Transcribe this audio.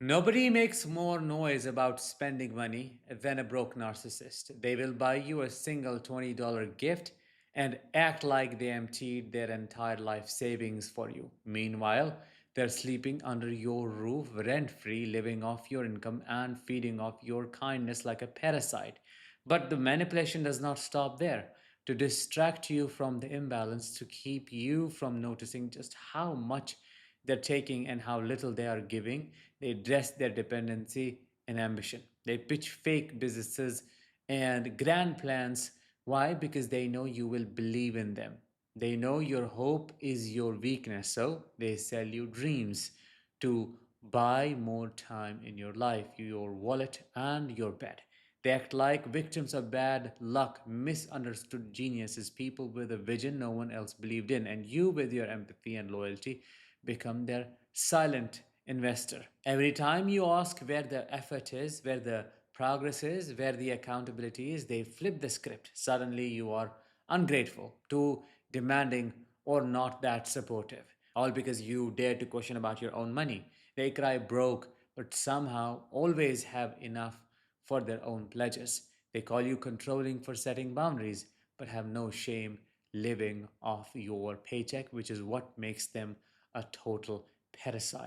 Nobody makes more noise about spending money than a broke narcissist. They will buy you a single $20 gift and act like they emptied their entire life savings for you. Meanwhile, they're sleeping under your roof rent free, living off your income and feeding off your kindness like a parasite. But the manipulation does not stop there. To distract you from the imbalance, to keep you from noticing just how much they're taking and how little they are giving, they dress their dependency in ambition. They pitch fake businesses and grand plans. Why? Because they know you will believe in them. They know your hope is your weakness, so they sell you dreams to buy more time in your life, your wallet, and your bed. They act like victims of bad luck, misunderstood geniuses, people with a vision no one else believed in, and you, with your empathy and loyalty, become their silent investor. Every time you ask where the effort is, where the progress is, where the accountability is, they flip the script. Suddenly you are ungrateful, too demanding, or not that supportive. All because you dare to question about your own money. They cry broke, but somehow always have enough for their own pleasures. They call you controlling for setting boundaries, but have no shame living off your paycheck, which is what makes them a total parasite.